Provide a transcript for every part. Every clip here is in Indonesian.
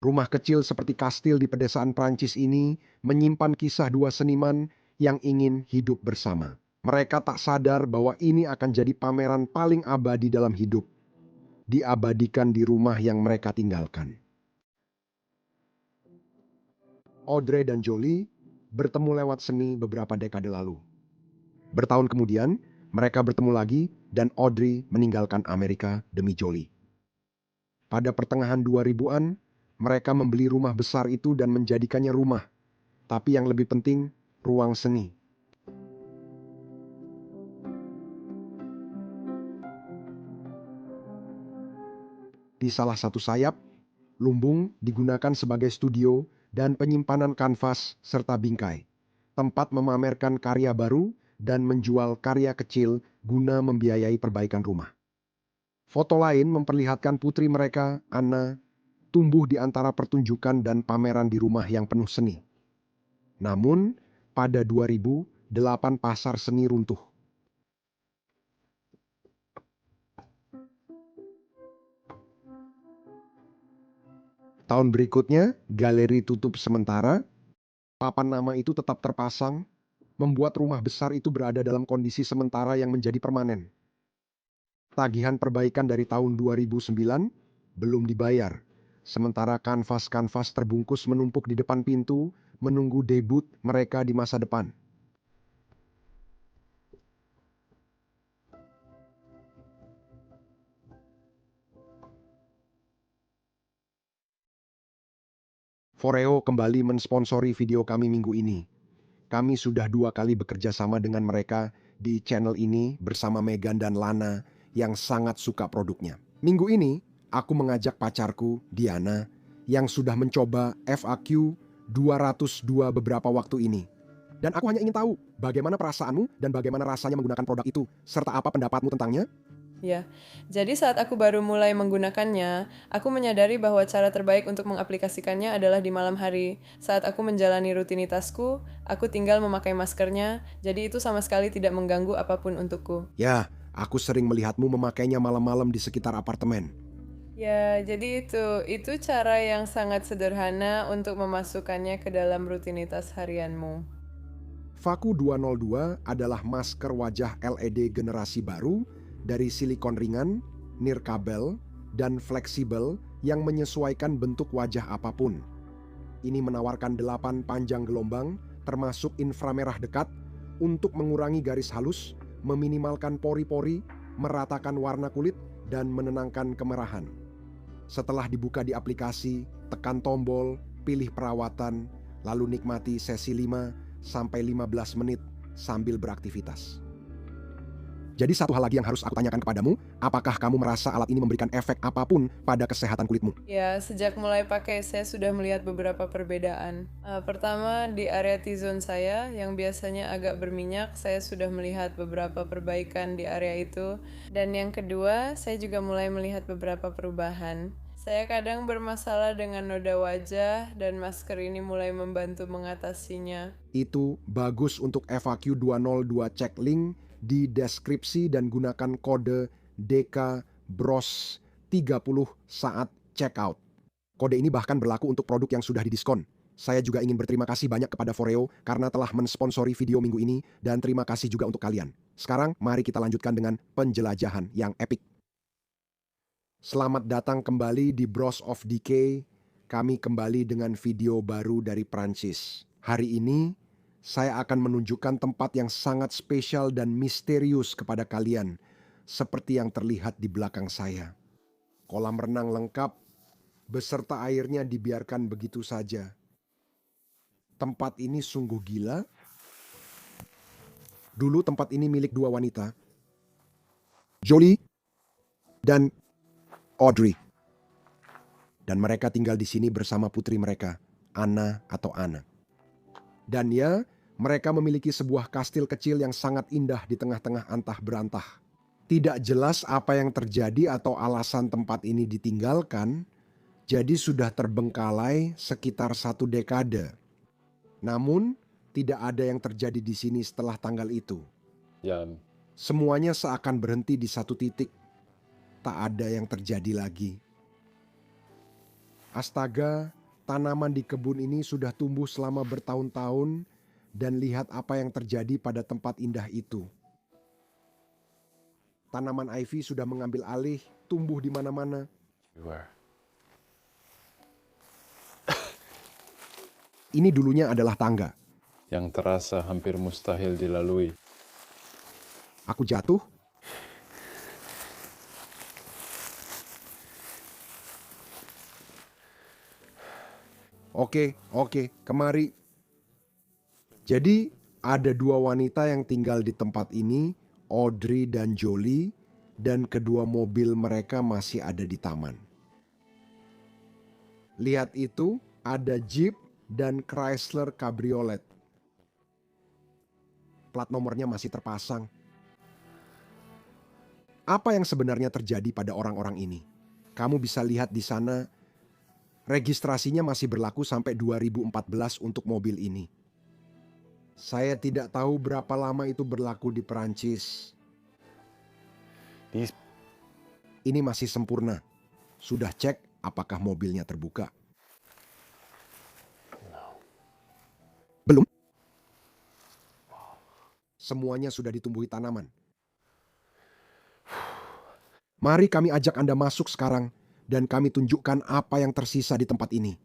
Rumah kecil seperti kastil di pedesaan Prancis ini menyimpan kisah dua seniman yang ingin hidup bersama. Mereka tak sadar bahwa ini akan jadi pameran paling abadi dalam hidup, diabadikan di rumah yang mereka tinggalkan. Audrey dan Jolie bertemu lewat seni beberapa dekade lalu. Bertahun kemudian, mereka bertemu lagi dan Audrey meninggalkan Amerika demi Jolie. Pada pertengahan 2000-an, mereka membeli rumah besar itu dan menjadikannya rumah. Tapi yang lebih penting, ruang seni. Di salah satu sayap, lumbung digunakan sebagai studio dan penyimpanan kanvas serta bingkai. Tempat memamerkan karya baru dan menjual karya kecil guna membiayai perbaikan rumah. Foto lain memperlihatkan putri mereka, Anna, tumbuh di antara pertunjukan dan pameran di rumah yang penuh seni. Namun, pada 2008 pasar seni runtuh. Tahun berikutnya, galeri tutup sementara. Papan nama itu tetap terpasang, membuat rumah besar itu berada dalam kondisi sementara yang menjadi permanen. Tagihan perbaikan dari tahun 2009 belum dibayar, sementara kanvas-kanvas terbungkus menumpuk di depan pintu, menunggu debut mereka di masa depan. Foreo kembali mensponsori video kami minggu ini. Kami sudah 2 kali bekerja sama dengan mereka di channel ini bersama Megan dan Lana yang sangat suka produknya. Minggu ini, aku mengajak pacarku, Diana, yang sudah mencoba FAQ 202 beberapa waktu ini. Dan aku hanya ingin tahu bagaimana perasaanmu dan bagaimana rasanya menggunakan produk itu, serta apa pendapatmu tentangnya. Ya, jadi saat aku baru mulai menggunakannya, aku menyadari bahwa cara terbaik untuk mengaplikasikannya adalah di malam hari. Saat aku menjalani rutinitasku, aku tinggal memakai maskernya, jadi itu sama sekali tidak mengganggu apapun untukku. Ya, aku sering melihatmu memakainya malam-malam di sekitar apartemen. Ya, jadi itu cara yang sangat sederhana untuk memasukkannya ke dalam rutinitas harianmu. Vaku 202 adalah masker wajah LED generasi baru dari silikon ringan, nirkabel, dan fleksibel yang menyesuaikan bentuk wajah apapun. Ini menawarkan 8 panjang gelombang termasuk inframerah dekat untuk mengurangi garis halus, meminimalkan pori-pori, meratakan warna kulit, dan menenangkan kemerahan. Setelah dibuka di aplikasi, tekan tombol, pilih perawatan, lalu nikmati sesi 5 sampai 15 menit sambil beraktivitas. Jadi satu hal lagi yang harus aku tanyakan kepadamu, apakah kamu merasa alat ini memberikan efek apapun pada kesehatan kulitmu? Ya, sejak mulai pakai saya sudah melihat beberapa perbedaan. Pertama, di area T-zone saya yang biasanya agak berminyak, saya sudah melihat beberapa perbaikan di area itu. Dan yang kedua, saya juga mulai melihat beberapa perubahan. Saya kadang bermasalah dengan noda wajah dan masker ini mulai membantu mengatasinya. Itu bagus untuk FAQ 202, cek link di deskripsi dan gunakan kode DK BROS30 saat checkout. Kode ini bahkan berlaku untuk produk yang sudah didiskon. Saya juga ingin berterima kasih banyak kepada Foreo karena telah mensponsori video minggu ini dan terima kasih juga untuk kalian. Sekarang mari kita lanjutkan dengan penjelajahan yang epik. Selamat datang kembali di Bros of Decay. Kami kembali dengan video baru dari Prancis. Hari ini saya akan menunjukkan tempat yang sangat spesial dan misterius kepada kalian, seperti yang terlihat di belakang saya. Kolam renang lengkap, beserta airnya dibiarkan begitu saja. Tempat ini sungguh gila. Dulu tempat ini milik 2 wanita, Jolie dan Audrey. Dan mereka tinggal di sini bersama putri mereka, Anna atau Anna. Dan ya, mereka memiliki sebuah kastil kecil yang sangat indah di tengah-tengah antah berantah. Tidak jelas apa yang terjadi atau alasan tempat ini ditinggalkan, jadi sudah terbengkalai sekitar 1 dekade. Namun, tidak ada yang terjadi di sini setelah tanggal itu. Jan, Semuanya seakan berhenti di satu titik. Tak ada yang terjadi lagi. Astaga, tanaman di kebun ini sudah tumbuh selama bertahun-tahun dan lihat apa yang terjadi pada tempat indah itu. Tanaman ivy sudah mengambil alih, tumbuh di mana-mana. Everywhere. Ini dulunya adalah tangga. Yang terasa hampir mustahil dilalui. Aku jatuh. Oke, kemari. Jadi, ada dua wanita yang tinggal di tempat ini, Audrey dan Jolie, dan kedua mobil mereka masih ada di taman. Lihat itu, ada Jeep dan Chrysler Cabriolet. Plat nomornya masih terpasang. Apa yang sebenarnya terjadi pada orang-orang ini? Kamu bisa lihat di sana, registrasinya masih berlaku sampai 2014 untuk mobil ini. Saya tidak tahu berapa lama itu berlaku di Perancis. These Ini masih sempurna. Sudah cek apakah mobilnya terbuka? Belum. Semuanya sudah ditumbuhi tanaman. Mari kami ajak Anda masuk sekarang dan kami tunjukkan apa yang tersisa di tempat ini.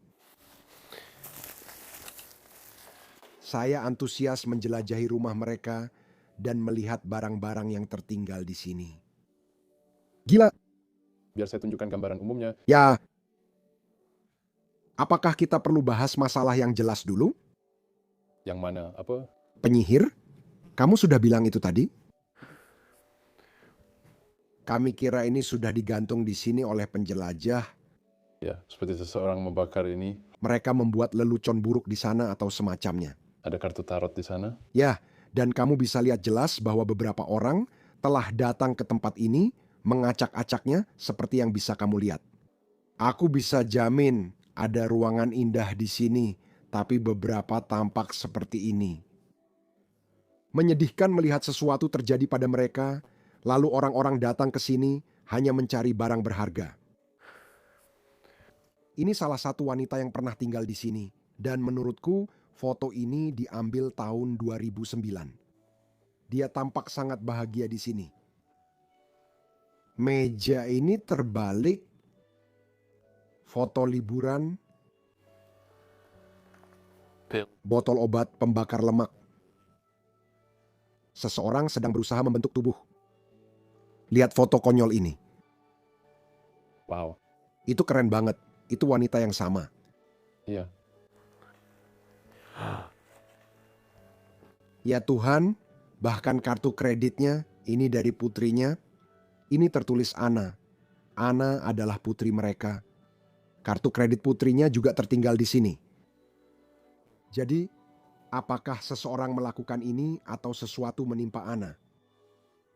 Saya antusias menjelajahi rumah mereka dan melihat barang-barang yang tertinggal di sini. Gila, biar saya tunjukkan gambaran umumnya. ya. Apakah kita perlu bahas masalah yang jelas dulu? Yang mana? Apa? Penyihir? Kamu sudah bilang itu tadi? Kami kira ini sudah digantung di sini oleh penjelajah. Ya, seperti seseorang membakar ini. Mereka membuat lelucon buruk di sana atau semacamnya. Ada kartu tarot di sana. Ya, dan kamu bisa lihat jelas bahwa beberapa orang telah datang ke tempat ini mengacak-acaknya seperti yang bisa kamu lihat. Aku bisa jamin ada ruangan indah di sini, tapi beberapa tampak seperti ini. Menyedihkan melihat sesuatu terjadi pada mereka, lalu orang-orang datang ke sini hanya mencari barang berharga. Ini salah satu wanita yang pernah tinggal di sini, dan menurutku foto ini diambil tahun 2009. Dia tampak sangat bahagia di sini. Meja ini terbalik. Foto liburan. Botol obat pembakar lemak. Seseorang sedang berusaha membentuk tubuh. Lihat foto konyol ini. Wow. Itu keren banget. Itu wanita yang sama. Iya. Ya Tuhan, bahkan kartu kreditnya ini dari putrinya. Ini tertulis Anna. Anna adalah putri mereka. Kartu kredit putrinya juga tertinggal di sini. Jadi, apakah seseorang melakukan ini atau sesuatu menimpa Anna?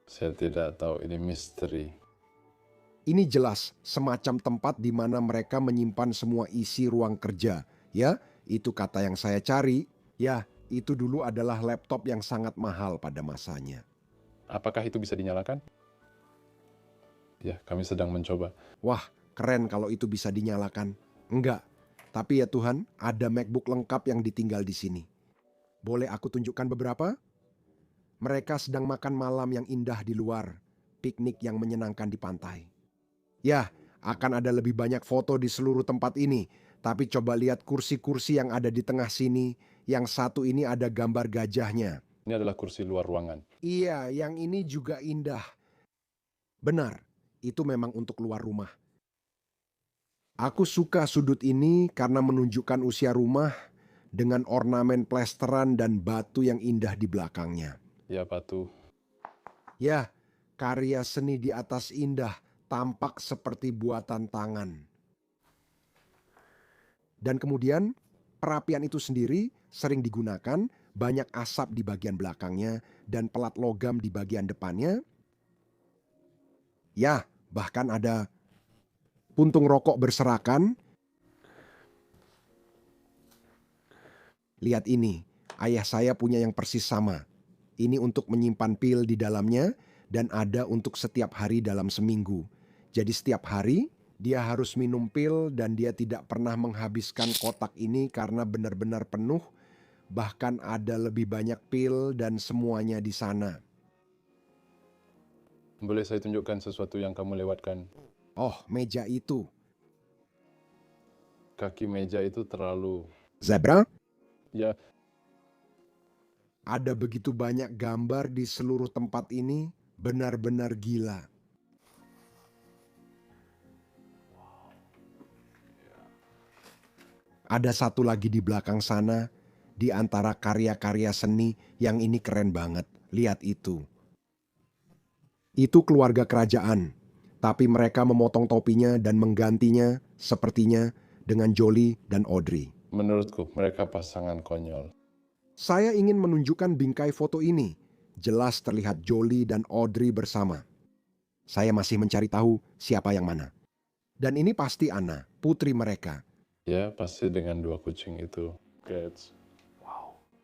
Saya tidak tahu, ini misteri. Ini jelas semacam tempat di mana mereka menyimpan semua isi ruang kerja. Ya, itu kata yang saya cari. Ya, itu dulu adalah laptop yang sangat mahal pada masanya. Apakah itu bisa dinyalakan? Ya, kami sedang mencoba. Wah, keren kalau itu bisa dinyalakan. Enggak, tapi ya Tuhan, ada MacBook lengkap yang ditinggal di sini. Boleh aku tunjukkan beberapa? Mereka sedang makan malam yang indah di luar, piknik yang menyenangkan di pantai. Ya, akan ada lebih banyak foto di seluruh tempat ini, tapi coba lihat kursi-kursi yang ada di tengah sini. Yang satu ini ada gambar gajahnya. Ini adalah kursi luar ruangan. Iya, yang ini juga indah. Benar, itu memang untuk luar rumah. Aku suka sudut ini karena menunjukkan usia rumah dengan ornamen plesteran dan batu yang indah di belakangnya. Ya, batu. Ya, karya seni di atas indah tampak seperti buatan tangan. Dan kemudian perapian itu sendiri sering digunakan, banyak asap di bagian belakangnya dan pelat logam di bagian depannya. Ya, bahkan ada puntung rokok berserakan. Lihat ini, ayah saya punya yang persis sama. Ini untuk menyimpan pil di dalamnya dan ada untuk setiap hari dalam seminggu. Jadi setiap hari Dia harus minum pil dan dia tidak pernah menghabiskan kotak ini karena benar-benar penuh. Bahkan ada lebih banyak pil dan semuanya di sana. Boleh saya tunjukkan sesuatu yang kamu lewatkan? Oh, meja itu. Kaki meja itu terlalu... Zebra? Ya, Ada begitu banyak gambar di seluruh tempat ini, benar-benar gila. Ada satu lagi di belakang sana, di antara karya-karya seni yang ini keren banget. Lihat itu. Itu keluarga kerajaan, tapi mereka memotong topinya dan menggantinya sepertinya dengan Jolie dan Audrey. menurutku mereka pasangan konyol. Saya ingin menunjukkan bingkai foto ini. Jelas terlihat Jolie dan Audrey bersama. Saya masih mencari tahu siapa yang mana. Dan ini pasti Anna, putri mereka. Ya, pasti dengan dua kucing itu. Cats.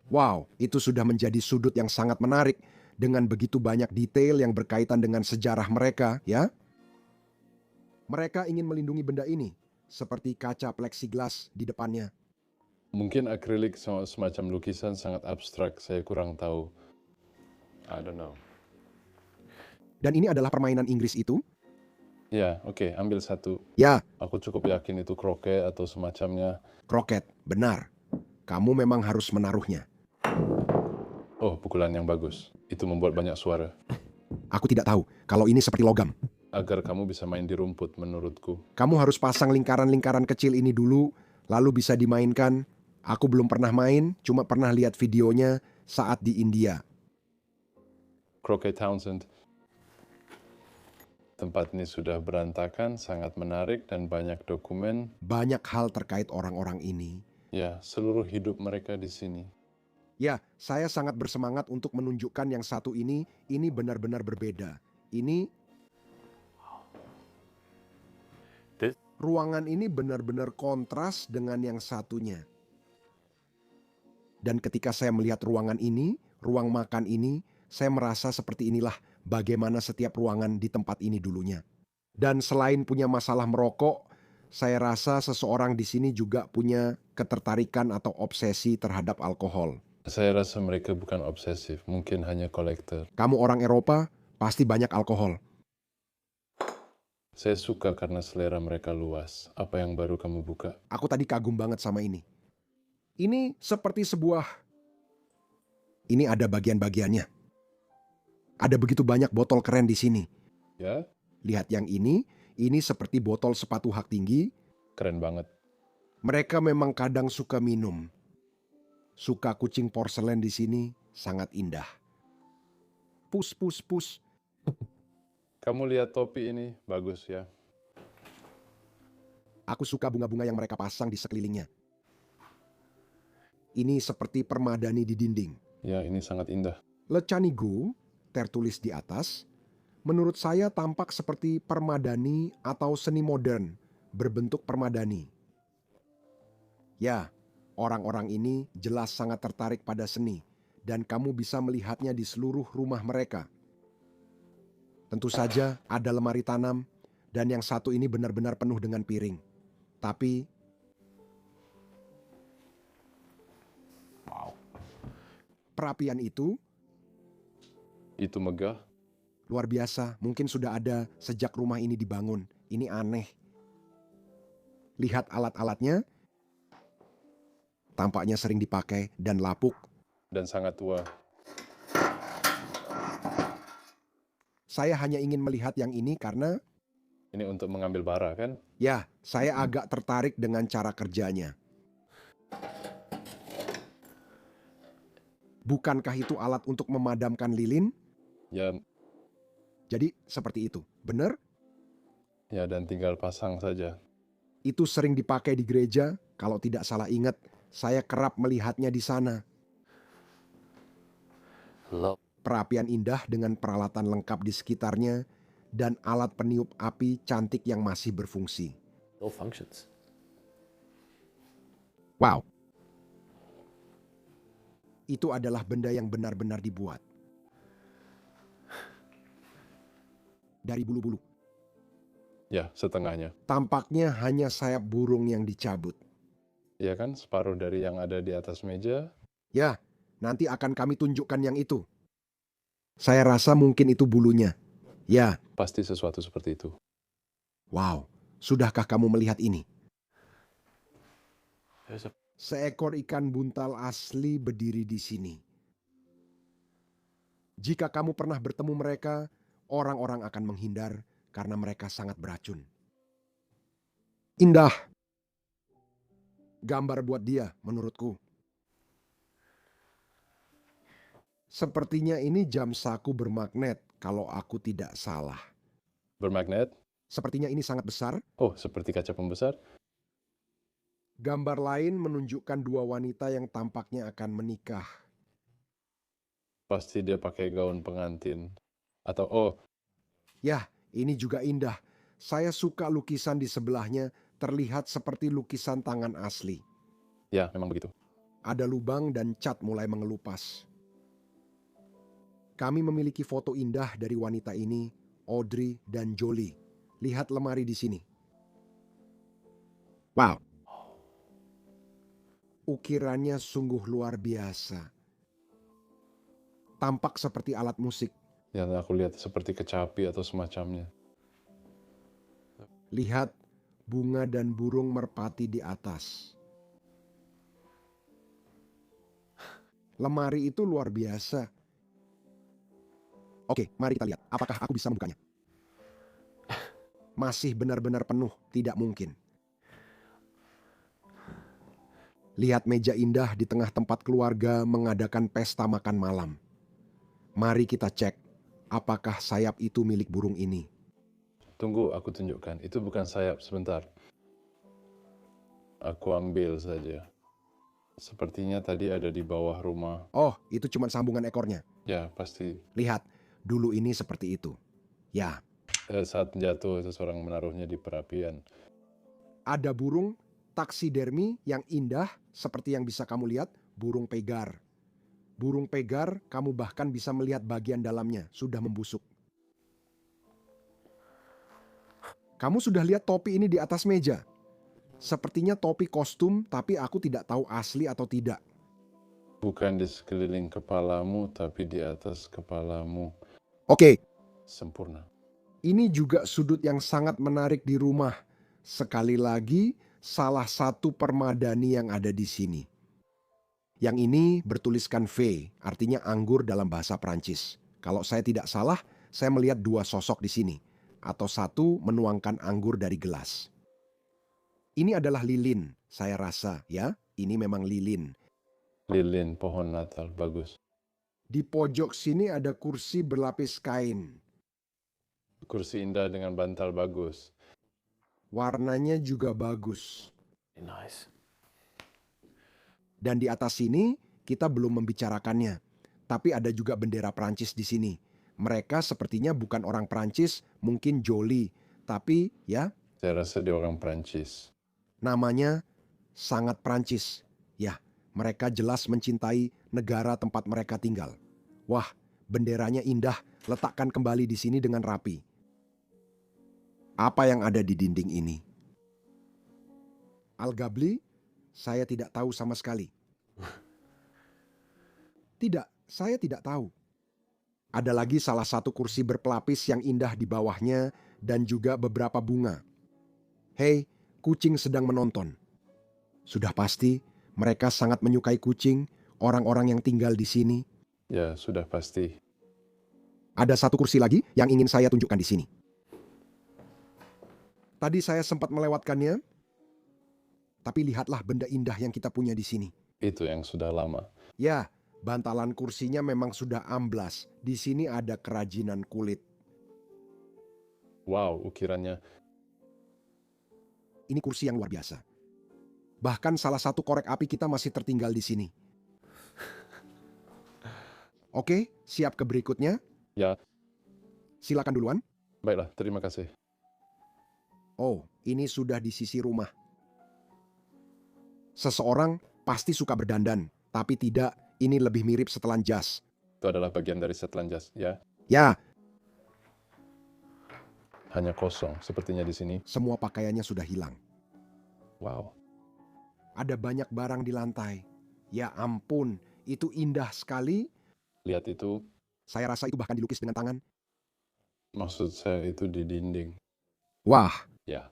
Wow, itu sudah menjadi sudut yang sangat menarik dengan begitu banyak detail yang berkaitan dengan sejarah mereka, ya. Mereka ingin melindungi benda ini, seperti kaca plexiglas di depannya. Mungkin akrilik semacam lukisan sangat abstrak, saya kurang tahu. I don't know. Dan ini adalah permainan Inggris itu? Ya, oke, ambil satu. Ya, Aku cukup yakin itu kroket atau semacamnya. kroket, benar. Kamu memang harus menaruhnya. Oh, pukulan yang bagus. Itu membuat banyak suara. Aku tidak tahu kalau ini seperti logam. Agar kamu bisa main di rumput, menurutku. Kamu harus pasang lingkaran-lingkaran kecil ini dulu, lalu bisa dimainkan. Aku belum pernah main, cuma pernah lihat videonya saat di India. Croquet Townsend. Tempat ini sudah berantakan, sangat menarik, dan banyak dokumen. Banyak hal terkait orang-orang ini. Ya, seluruh hidup mereka di sini. Ya, saya sangat bersemangat untuk menunjukkan yang satu ini benar-benar berbeda. Ini ruangan ini benar-benar kontras dengan yang satunya. Dan ketika saya melihat ruangan ini, ruang makan ini, saya merasa seperti inilah bagaimana setiap ruangan di tempat ini dulunya. Dan selain punya masalah merokok, saya rasa seseorang di sini juga punya ketertarikan atau obsesi terhadap alkohol. Saya rasa mereka bukan obsesif, mungkin hanya kolektor. Kamu orang Eropa, pasti banyak alkohol. Saya suka karena selera mereka luas. Apa yang baru kamu buka? Aku tadi kagum banget sama ini. Ini seperti sebuah... Ini ada bagian-bagiannya. Ada begitu banyak botol keren di sini. Ya, Lihat yang ini seperti botol sepatu hak tinggi. keren banget. Mereka memang kadang suka minum. Suka kucing porselen di sini sangat indah. Pus, pus, pus. Kamu lihat topi ini, bagus ya. Aku suka bunga-bunga yang mereka pasang di sekelilingnya. Ini seperti permadani di dinding. Ya, ini sangat indah. Lecanigo, tertulis di atas, menurut saya tampak seperti permadani atau seni modern berbentuk permadani. Ya, orang-orang ini jelas sangat tertarik pada seni dan kamu bisa melihatnya di seluruh rumah mereka. Tentu saja ada lemari tanam dan yang satu ini benar-benar penuh dengan piring. Tapi perapian itu megah. luar biasa, mungkin sudah ada sejak rumah ini dibangun. Ini aneh. Lihat alat-alatnya, tampaknya sering dipakai dan lapuk. Dan sangat tua. Saya hanya ingin melihat yang ini karena, Ini untuk mengambil bara kan? ya, saya agak tertarik dengan cara kerjanya. Bukankah itu alat untuk memadamkan lilin? Ya, Jadi seperti itu, benar? ya dan tinggal pasang saja. Itu sering dipakai di gereja, kalau tidak salah ingat, saya kerap melihatnya di sana. Perapian indah dengan peralatan lengkap di sekitarnya dan alat peniup api cantik yang masih berfungsi. Still functions. Wow. Itu adalah benda yang benar-benar dibuat. Dari bulu-bulu. Ya, setengahnya. Tampaknya hanya sayap burung yang dicabut. Ya kan, separuh dari yang ada di atas meja. Ya, nanti akan kami tunjukkan yang itu. Saya rasa mungkin itu bulunya. Ya, Pasti sesuatu seperti itu. wow. Sudahkah kamu melihat ini? Ya, Seekor ikan buntal asli berdiri di sini. Jika kamu pernah bertemu mereka, orang-orang akan menghindar karena mereka sangat beracun. Indah. Gambar buat dia, menurutku. Sepertinya ini jam saku bermagnet, kalau aku tidak salah. Bermagnet. Sepertinya ini sangat besar. Oh, seperti kaca pembesar. Gambar lain menunjukkan dua wanita yang tampaknya akan menikah. Pasti dia pakai gaun pengantin. Atau, oh, Yah, ini juga indah. Saya suka lukisan di sebelahnya, terlihat seperti lukisan tangan asli. ya memang begitu. Ada lubang dan cat mulai mengelupas. Kami memiliki foto indah dari wanita ini, Audrey dan Jolie. Lihat lemari di sini. Wow. Ukirannya sungguh luar biasa. Tampak seperti alat musik. Yang aku lihat seperti kecapi atau semacamnya. Lihat bunga dan burung merpati di atas. Lemari itu luar biasa. Oke, mari kita lihat. Apakah aku bisa membukanya? Masih benar-benar penuh, tidak mungkin. Lihat meja indah di tengah tempat keluarga mengadakan pesta makan malam. Mari kita cek, apakah sayap itu milik burung ini. Tunggu, aku tunjukkan. Itu bukan sayap, sebentar. Aku ambil saja. Sepertinya tadi ada di bawah rumah. Oh, itu cuma sambungan ekornya. Ya, pasti. Lihat, dulu ini seperti itu. Ya, Saat jatuh, seseorang menaruhnya di perapian. ada burung taksidermi yang indah seperti yang bisa kamu lihat, burung pegar. Burung pegar, kamu bahkan bisa melihat bagian dalamnya, sudah membusuk. Kamu sudah lihat topi ini di atas meja? Sepertinya topi kostum, tapi aku tidak tahu asli atau tidak. Bukan di sekeliling kepalamu, tapi di atas kepalamu. Oke, Sempurna. ini juga sudut yang sangat menarik di rumah. Sekali lagi, salah satu permadani yang ada di sini. Yang ini bertuliskan V, artinya anggur dalam bahasa Prancis. Kalau saya tidak salah, saya melihat dua sosok di sini. Atau satu menuangkan anggur dari gelas. Ini adalah lilin, saya rasa ya. Ini memang lilin. Lilin, pohon Natal, bagus. Di pojok sini ada kursi berlapis kain. Kursi indah dengan bantal bagus. Warnanya juga bagus. Nice. Dan di atas sini kita belum membicarakannya. Tapi ada juga bendera Prancis di sini. Mereka sepertinya bukan orang Prancis, mungkin Jolie. Tapi ya, Saya rasa dia orang Prancis. namanya sangat Prancis. Ya, mereka jelas mencintai negara tempat mereka tinggal. Wah, benderanya indah, letakkan kembali di sini dengan rapi. Apa yang ada di dinding ini? Al-Gabli, saya tidak tahu sama sekali. Tidak, saya tidak tahu. Ada lagi salah satu kursi berpelapis yang indah di bawahnya dan juga beberapa bunga. Hei, kucing sedang menonton. Sudah pasti mereka sangat menyukai kucing, orang-orang yang tinggal di sini. Ya, sudah pasti. Ada satu kursi lagi yang ingin saya tunjukkan di sini. Tadi saya sempat melewatkannya, tapi lihatlah benda indah yang kita punya di sini. Itu yang sudah lama. Ya, bantalan kursinya memang sudah amblas. Di sini ada kerajinan kulit. Wow, ukirannya. Ini kursi yang luar biasa. Bahkan salah satu korek api kita masih tertinggal di sini. Oke, siap ke berikutnya? Ya, Silakan duluan. baiklah, terima kasih. Oh, ini sudah di sisi rumah. Seseorang pasti suka berdandan, tapi tidak, ini lebih mirip setelan jas. Itu adalah bagian dari setelan jas, ya. Ya, Hanya kosong, sepertinya di sini. Semua pakaiannya sudah hilang. Wow, Ada banyak barang di lantai. Ya ampun, itu indah sekali. lihat itu. Saya rasa itu bahkan dilukis dengan tangan. Maksud saya itu di dinding. Wah, Ya,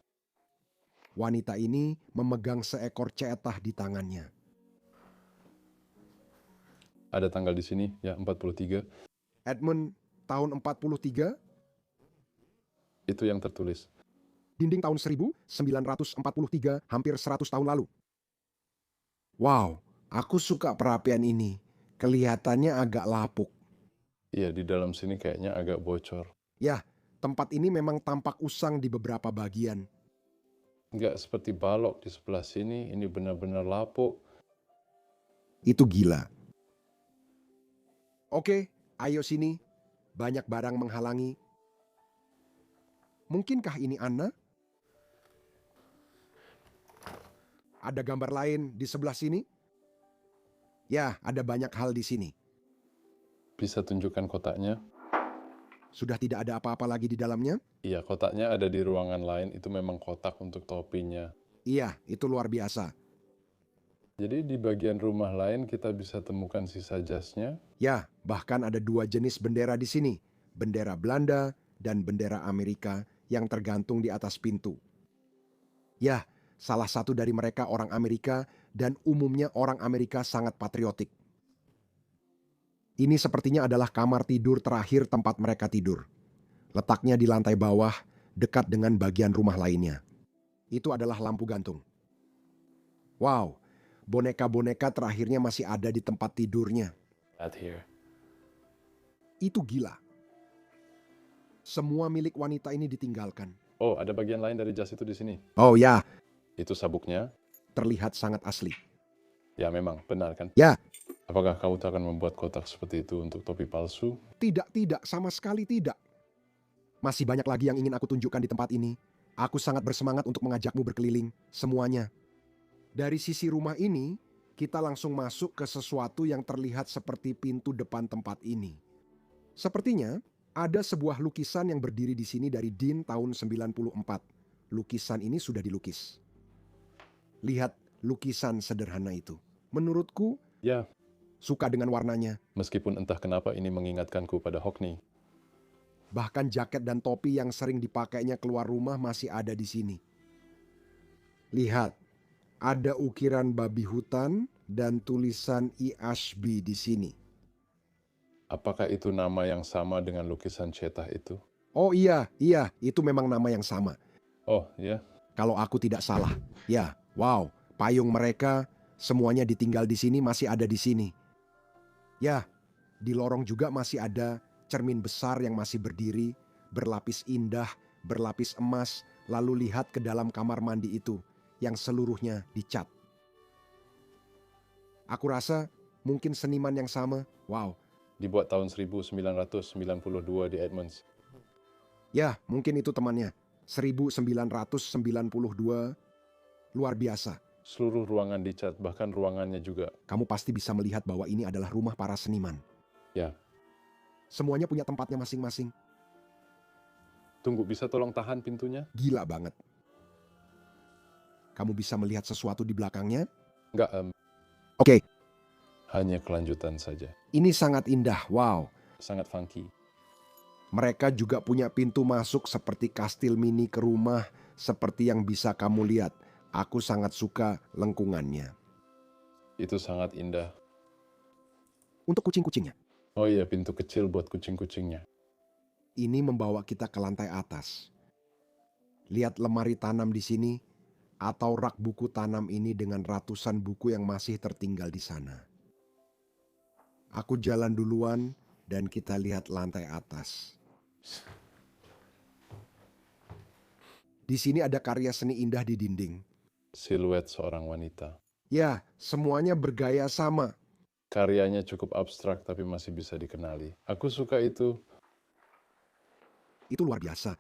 wanita ini memegang seekor cetah di tangannya. ada tanggal di sini, ya 43. Edmund tahun 43, Itu yang tertulis. dinding tahun 1943, hampir 100 tahun lalu. Wow, aku suka perapian ini. Kelihatannya agak lapuk. Iya, di dalam sini kayaknya agak bocor. Ya, tempat ini memang tampak usang di beberapa bagian. Nggak seperti balok di sebelah sini, ini benar-benar lapuk. Itu gila. Oke, ayo sini. Banyak barang menghalangi. Mungkinkah ini Anna? Ada gambar lain di sebelah sini? Ya, ada banyak hal di sini. Bisa tunjukkan kotaknya? Sudah tidak ada apa-apa lagi di dalamnya? Iya, kotaknya ada di ruangan lain. Itu memang kotak untuk topinya. Iya, itu luar biasa. Jadi di bagian rumah lain kita bisa temukan sisa jasnya. Ya, bahkan ada 2 jenis bendera di sini. Bendera Belanda dan bendera Amerika yang tergantung di atas pintu. Ya, salah satu dari mereka orang Amerika dan umumnya orang Amerika sangat patriotik. Ini sepertinya adalah kamar tidur terakhir tempat mereka tidur. Letaknya di lantai bawah, dekat dengan bagian rumah lainnya. Itu adalah lampu gantung. Wow, boneka-boneka terakhirnya masih ada di tempat tidurnya. At here. Itu gila. Semua milik wanita ini ditinggalkan. Oh, ada bagian lain dari jas itu di sini. Oh ya, Itu sabuknya. terlihat sangat asli. Ya memang, benar kan? Ya, Apakah kamu akan membuat kotak seperti itu untuk topi palsu? tidak, sama sekali tidak. Masih banyak lagi yang ingin aku tunjukkan di tempat ini. Aku sangat bersemangat untuk mengajakmu berkeliling, semuanya. Dari sisi rumah ini, kita langsung masuk ke sesuatu yang terlihat seperti pintu depan tempat ini. Sepertinya, ada sebuah lukisan yang berdiri di sini dari Dean tahun 94. Lukisan ini sudah dilukis. Lihat lukisan sederhana itu. Menurutku, Ya, suka dengan warnanya. meskipun entah kenapa ini mengingatkanku pada Hockney. Bahkan jaket dan topi yang sering dipakainya keluar rumah masih ada di sini. Lihat, ada ukiran babi hutan dan tulisan E. Ashby di sini. Apakah itu nama yang sama dengan lukisan cetah itu? Oh iya, itu memang nama yang sama. Oh, ya. Kalau aku tidak salah. Ya, wow, payung mereka semuanya ditinggal di sini, masih ada di sini. Ya, di lorong juga masih ada cermin besar yang masih berdiri, berlapis indah, berlapis emas, lalu lihat ke dalam kamar mandi itu yang seluruhnya dicat. Aku rasa mungkin seniman yang sama. Wow, Dibuat tahun 1992 di Edmonds. ya mungkin itu temannya. 1992, luar biasa. Seluruh ruangan dicat, bahkan ruangannya juga. Kamu pasti bisa melihat bahwa ini adalah rumah para seniman. Ya, Semuanya punya tempatnya masing-masing. tunggu, bisa tolong tahan pintunya? Gila banget. Kamu bisa melihat sesuatu di belakangnya? Enggak, Oke, hanya kelanjutan saja. ini sangat indah. Wow. Sangat funky. Mereka juga punya pintu masuk seperti kastil mini ke rumah, seperti yang bisa kamu lihat. Aku sangat suka lengkungannya. Itu sangat indah. Untuk kucing-kucingnya, Oh iya, pintu kecil buat kucing-kucingnya. ini membawa kita ke lantai atas. Lihat lemari tanam di sini, atau rak buku tanam ini dengan ratusan buku yang masih tertinggal di sana. Aku jalan duluan dan kita lihat lantai atas. Di sini ada karya seni indah di dinding. Siluet seorang wanita. Ya, semuanya bergaya sama. Karyanya cukup abstrak tapi masih bisa dikenali. Aku suka itu. Itu luar biasa.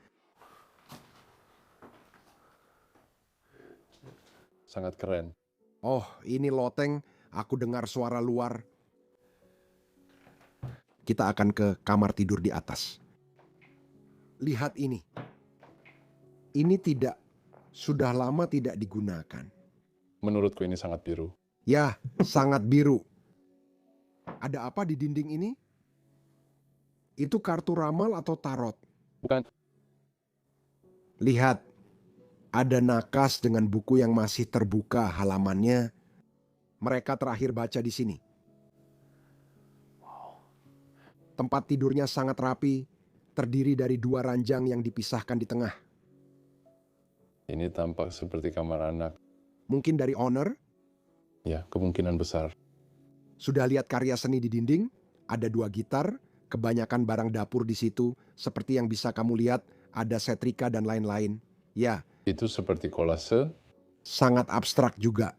Sangat keren. Oh, ini loteng. Aku dengar suara luar. Kita akan ke kamar tidur di atas. Lihat ini. Ini sudah lama tidak digunakan. Menurutku ini sangat biru. Ya, sangat biru. Ada apa di dinding ini? Itu kartu ramal atau tarot? Bukan, Lihat, ada nakas dengan buku yang masih terbuka halamannya. Mereka terakhir baca di sini. Tempat tidurnya sangat rapi, terdiri dari 2 ranjang yang dipisahkan di tengah. ini tampak seperti kamar anak. Mungkin dari owner. Ya, kemungkinan besar. Sudah lihat karya seni di dinding? Ada 2 gitar, kebanyakan barang dapur di situ, seperti yang bisa kamu lihat, ada setrika dan lain-lain. Ya, Itu seperti kolase. sangat abstrak juga.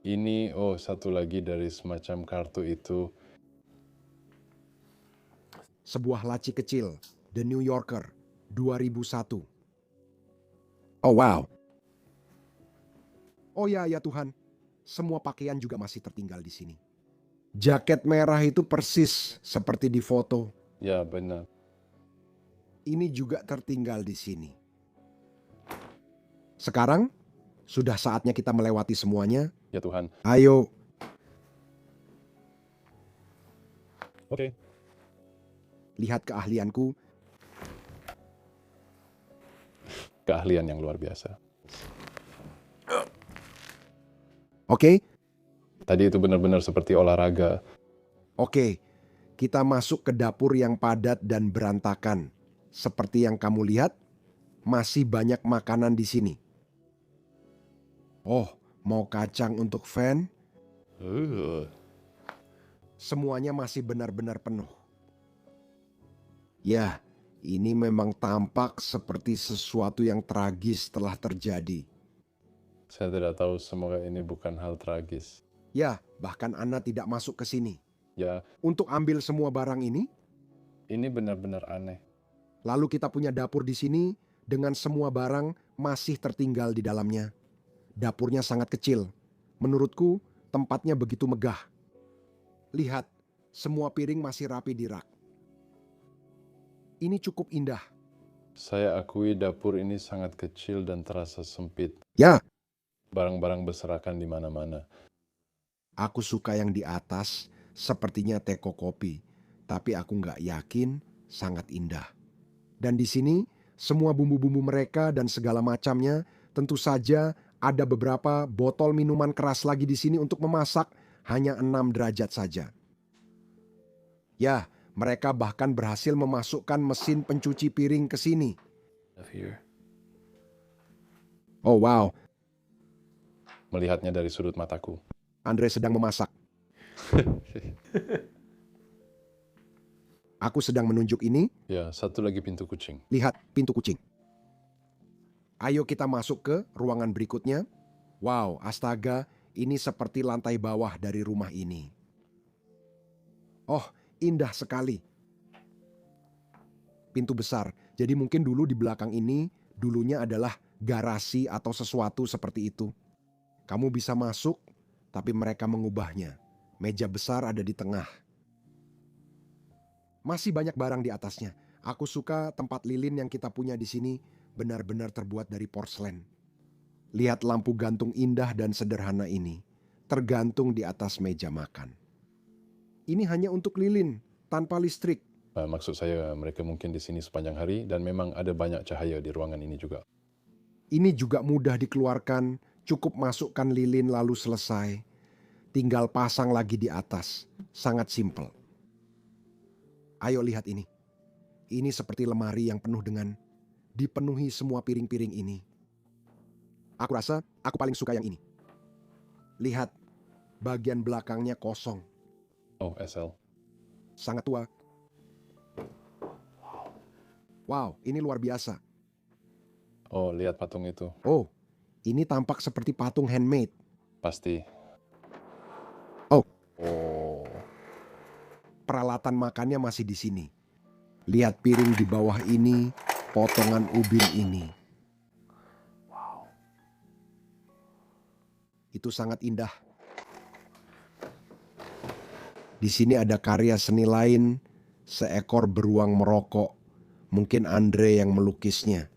Ini, satu lagi dari semacam kartu itu. Sebuah laci kecil, The New Yorker, 2001. Oh wow. Oh ya Tuhan, semua pakaian juga masih tertinggal di sini. Jaket merah itu persis seperti di foto. Ya, benar. Ini juga tertinggal di sini. Sekarang, sudah saatnya kita melewati semuanya. Ya Tuhan. Ayo, Oke. lihat keahlianku. Keahlian yang luar biasa. Oke, Tadi itu benar-benar seperti olahraga. oke. Kita masuk ke dapur yang padat dan berantakan. Seperti yang kamu lihat, masih banyak makanan di sini. Oh, mau kacang untuk fan? Semuanya masih benar-benar penuh. Ya, ini memang tampak seperti sesuatu yang tragis telah terjadi. Saya tidak tahu, semoga ini bukan hal tragis. Ya, bahkan Anna tidak masuk ke sini. Ya, Untuk ambil semua barang ini, ini benar-benar aneh. lalu kita punya dapur di sini dengan semua barang masih tertinggal di dalamnya. Dapurnya sangat kecil. Menurutku, tempatnya begitu megah. Lihat, semua piring masih rapi di rak. Ini cukup indah. Saya akui dapur ini sangat kecil dan terasa sempit. Ya, Barang-barang berserakan di mana-mana. aku suka yang di atas, sepertinya teko kopi. Tapi aku nggak yakin, sangat indah. Dan di sini, semua bumbu-bumbu mereka dan segala macamnya, tentu saja ada beberapa botol minuman keras lagi di sini untuk memasak, hanya 6 derajat saja. Ya, mereka bahkan berhasil memasukkan mesin pencuci piring ke sini. Oh wow, Melihatnya dari sudut mataku. Andre sedang memasak. Aku sedang menunjuk ini, Ya, satu lagi pintu kucing. lihat pintu kucing. Ayo kita masuk ke ruangan berikutnya. Wow, astaga, ini seperti lantai bawah dari rumah ini. Oh, indah sekali. Pintu besar, jadi mungkin dulu di belakang ini dulunya adalah garasi atau sesuatu seperti itu. Kamu bisa masuk, tapi mereka mengubahnya. Meja besar ada di tengah. Masih banyak barang di atasnya. Aku suka tempat lilin yang kita punya di sini benar-benar terbuat dari porselen. Lihat lampu gantung indah dan sederhana ini, tergantung di atas meja makan. Ini hanya untuk lilin, tanpa listrik. Maksud saya, mereka mungkin di sini sepanjang hari dan memang ada banyak cahaya di ruangan ini juga. Ini juga mudah dikeluarkan, cukup masukkan lilin lalu selesai. Tinggal pasang lagi di atas, sangat simpel. Ayo lihat ini. Ini seperti lemari yang dipenuhi semua piring-piring ini. Aku rasa aku paling suka yang ini. Lihat, bagian belakangnya kosong. Oh, SL. Sangat tua. Wow, ini luar biasa. Oh, lihat patung itu. Oh, ini tampak seperti patung handmade. Pasti. Oh. Oh. Peralatan makannya masih di sini. Lihat piring di bawah ini, potongan ubin ini. Wow. Itu sangat indah. Di sini ada karya seni lain, seekor beruang merokok. Mungkin Andre yang melukisnya.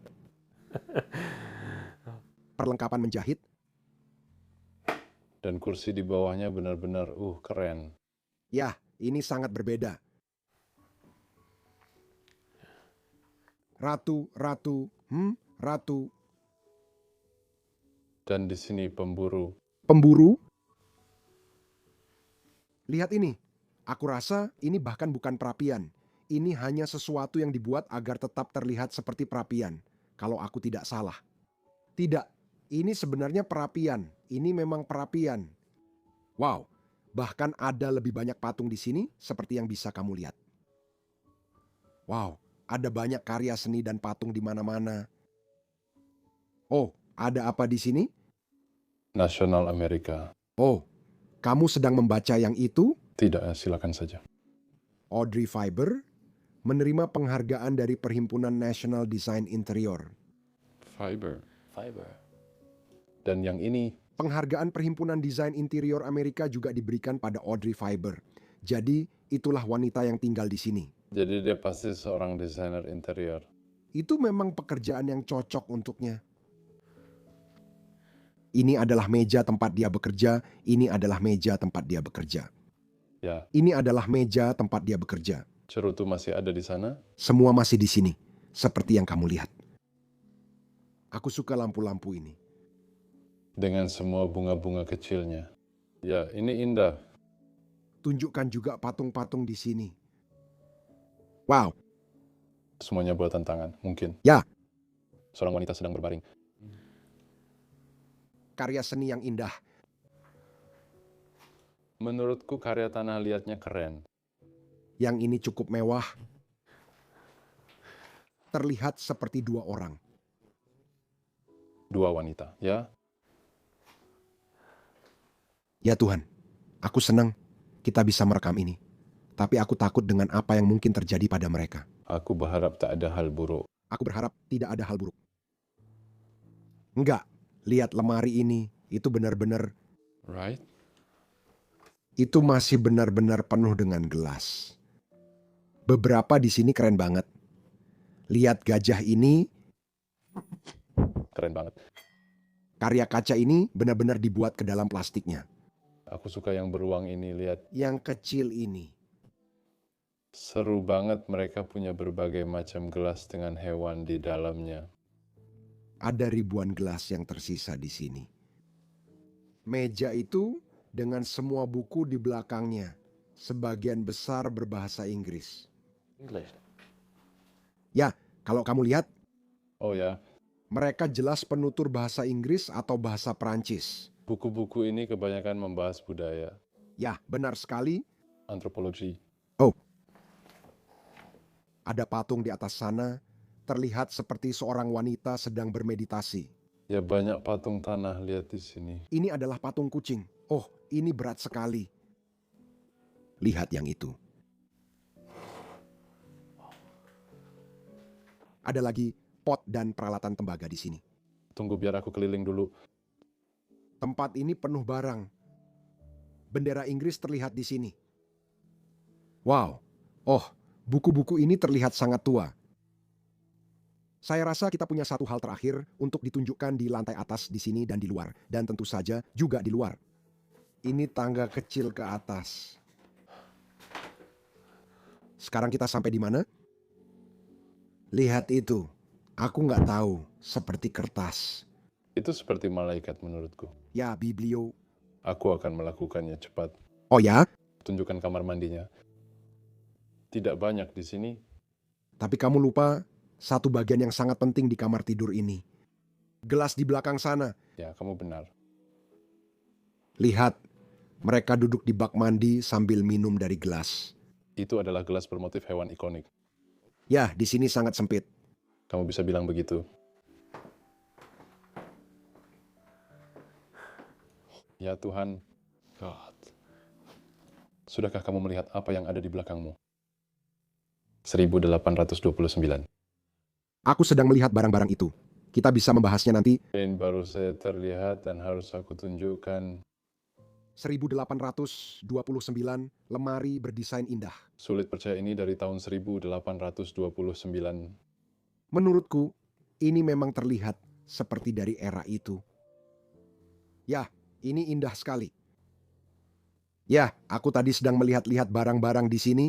Perlengkapan menjahit, Dan kursi di bawahnya benar-benar keren. ya, ini sangat berbeda. Ratu, ratu, ratu, Dan di sini pemburu. pemburu. Lihat ini. Aku rasa ini bahkan bukan perapian. Ini hanya sesuatu yang dibuat agar tetap terlihat seperti perapian. Kalau aku tidak salah. Tidak, ini sebenarnya perapian. Ini memang perapian. Wow, bahkan ada lebih banyak patung di sini seperti yang bisa kamu lihat. Wow, ada banyak karya seni dan patung di mana-mana. Oh, ada apa di sini? Nasional Amerika. Oh, kamu sedang membaca yang itu? Tidak, silakan saja. Audrey Fiber menerima penghargaan dari Perhimpunan National Design Interior. Fiber. Fiber. Dan yang ini, Penghargaan Perhimpunan Desain Interior Amerika juga diberikan pada Audrey Fiber. Jadi, itulah wanita yang tinggal di sini. jadi dia pasti seorang desainer interior. Itu memang pekerjaan yang cocok untuknya. Ini adalah meja tempat dia bekerja, ini adalah meja tempat dia bekerja. Ya, Ini adalah meja tempat dia bekerja. cerutu masih ada di sana. Semua masih di sini, seperti yang kamu lihat. Aku suka lampu-lampu ini. Dengan semua bunga-bunga kecilnya. Ya, ini indah. Tunjukkan juga patung-patung di sini. Wow, Semuanya buatan tangan, mungkin. ya, Seorang wanita sedang berbaring. karya seni yang indah. Menurutku karya tanah liatnya keren. Yang ini cukup mewah. Terlihat seperti dua orang. Dua wanita, ya. Ya Tuhan, aku senang kita bisa merekam ini. Tapi aku takut dengan apa yang mungkin terjadi pada mereka. Aku berharap tak ada hal buruk. Aku berharap tidak ada hal buruk. Enggak, lihat lemari ini. Itu benar-benar, Right? itu masih benar-benar penuh dengan gelas. Beberapa di sini keren banget. Lihat gajah ini, Keren banget. karya kaca ini benar-benar dibuat ke dalam plastiknya. Aku suka yang beruang ini, lihat. Yang kecil ini. Seru banget, mereka punya berbagai macam gelas dengan hewan di dalamnya. Ada ribuan gelas yang tersisa di sini. Meja itu dengan semua buku di belakangnya. Sebagian besar berbahasa Inggris. English. Ya, kalau kamu lihat, Oh ya, mereka jelas penutur bahasa Inggris atau bahasa Perancis. buku-buku ini kebanyakan membahas budaya, Ya, benar sekali. antropologi. Oh, ada patung di atas sana, terlihat seperti seorang wanita sedang bermeditasi. Ya banyak patung tanah, lihat di sini. Ini adalah patung kucing. Oh, ini berat sekali. Lihat yang itu. Ada lagi pot dan peralatan tembaga di sini. Tunggu biar aku keliling dulu. Tempat ini penuh barang. Bendera Inggris terlihat di sini. Wow. Oh, buku-buku ini terlihat sangat tua. Saya rasa kita punya satu hal terakhir untuk ditunjukkan di lantai atas di sini dan di luar. Dan tentu saja juga di luar. Ini tangga kecil ke atas. Sekarang kita sampai di mana? Lihat itu. Aku nggak tahu. Seperti kertas. Itu seperti malaikat menurutku. Ya, biblio. Aku akan melakukannya cepat. Oh ya? Tunjukkan kamar mandinya. Tidak banyak di sini. Tapi kamu lupa satu bagian yang sangat penting di kamar tidur ini. Gelas di belakang sana. Ya, kamu benar. Lihat, mereka duduk di bak mandi sambil minum dari gelas. Itu adalah gelas bermotif hewan ikonik. Ya, di sini sangat sempit. Kamu bisa bilang begitu. Ya Tuhan, God. Sudahkah kamu melihat apa yang ada di belakangmu? 1829. Aku sedang melihat barang-barang itu. Kita bisa membahasnya nanti. Ini baru saya terlihat dan harus aku tunjukkan. 1829, lemari berdesain indah. Sulit percaya ini dari tahun 1829. Menurutku, Ini memang terlihat seperti dari era itu. Ya, ini indah sekali. Ya, aku tadi sedang melihat-lihat barang-barang di sini.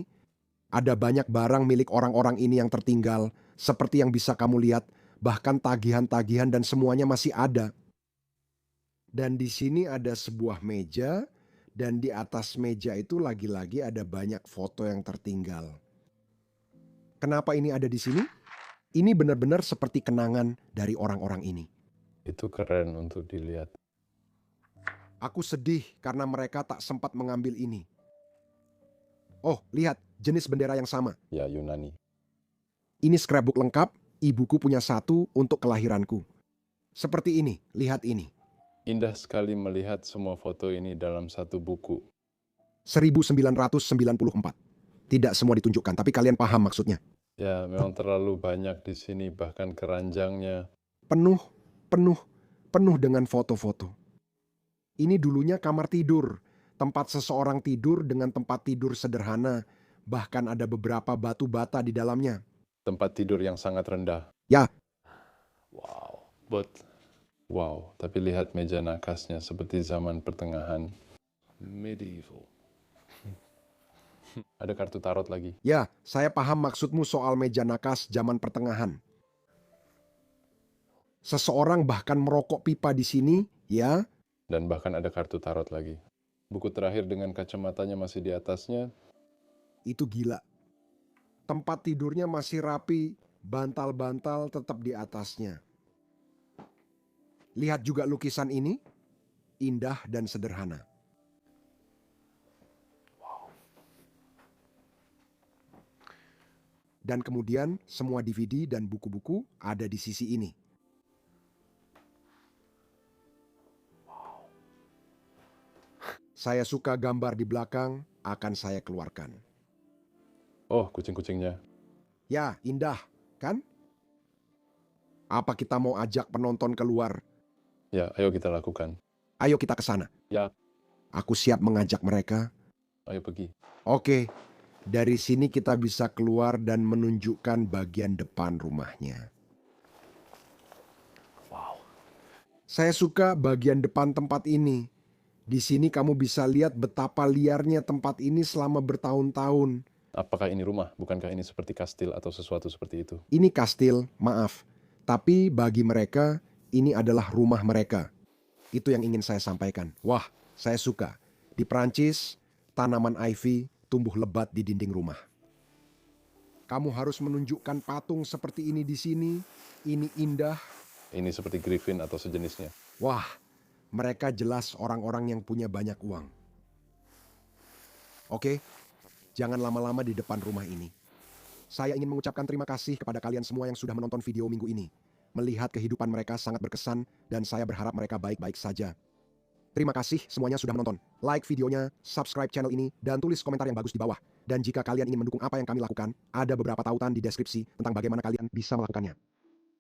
Ada banyak barang milik orang-orang ini yang tertinggal, seperti yang bisa kamu lihat, bahkan tagihan-tagihan dan semuanya masih ada. Dan di sini ada sebuah meja, dan di atas meja itu lagi-lagi ada banyak foto yang tertinggal. Kenapa ini ada di sini? Ini benar-benar seperti kenangan dari orang-orang ini. Itu keren untuk dilihat. Aku sedih karena mereka tak sempat mengambil ini. Oh, lihat, jenis bendera yang sama. Ya, Yunani. Ini scrapbook lengkap, ibuku punya satu untuk kelahiranku. Seperti ini, lihat ini. Indah sekali melihat semua foto ini dalam satu buku. 1994. Tidak semua ditunjukkan, tapi kalian paham maksudnya. Ya, memang terlalu banyak di sini, bahkan keranjangnya. Penuh, penuh, penuh dengan foto-foto. Ini dulunya kamar tidur, tempat seseorang tidur dengan tempat tidur sederhana, bahkan ada beberapa batu bata di dalamnya. Tempat tidur yang sangat rendah. Ya, Wow, tapi lihat meja nakasnya seperti zaman pertengahan. Medieval. Ada kartu tarot lagi. ya, saya paham maksudmu soal meja nakas zaman pertengahan. Seseorang bahkan merokok pipa di sini, ya. Dan bahkan ada kartu tarot lagi. Buku terakhir dengan kacamatanya masih di atasnya. Itu gila. Tempat tidurnya masih rapi, bantal-bantal tetap di atasnya. Lihat juga lukisan ini, indah dan sederhana. Dan kemudian semua DVD dan buku-buku ada di sisi ini. Saya suka gambar di belakang, akan saya keluarkan. Oh, kucing-kucingnya. Ya, indah, kan? Apa kita mau ajak penonton keluar? Ya, ayo kita lakukan. Ayo kita ke sana. Ya, Aku siap mengajak mereka. ayo pergi. Oke, dari sini kita bisa keluar dan menunjukkan bagian depan rumahnya. Saya suka bagian depan tempat ini. Di sini kamu bisa lihat betapa liarnya tempat ini selama bertahun-tahun. Apakah ini rumah? Bukankah ini seperti kastil atau sesuatu seperti itu? Ini kastil, maaf. Tapi bagi mereka, ini adalah rumah mereka. Itu yang ingin saya sampaikan. Wah, saya suka. Di Prancis, tanaman ivy tumbuh lebat di dinding rumah. Kamu harus menunjukkan patung seperti ini di sini. Ini indah. Ini seperti griffin atau sejenisnya. Wah, mereka jelas orang-orang yang punya banyak uang. Oke, jangan lama-lama di depan rumah ini. Saya ingin mengucapkan terima kasih kepada kalian semua yang sudah menonton video minggu ini. Melihat kehidupan mereka sangat berkesan dan saya berharap mereka baik-baik saja. Terima kasih semuanya sudah menonton. Like videonya, subscribe channel ini, dan tulis komentar yang bagus di bawah. Dan jika kalian ingin mendukung apa yang kami lakukan, ada beberapa tautan di deskripsi tentang bagaimana kalian bisa melakukannya.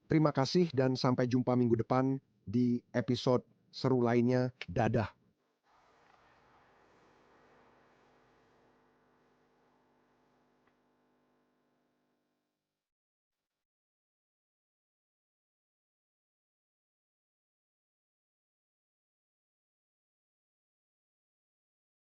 Terima kasih dan sampai jumpa minggu depan di episode seru lainnya. Dadah.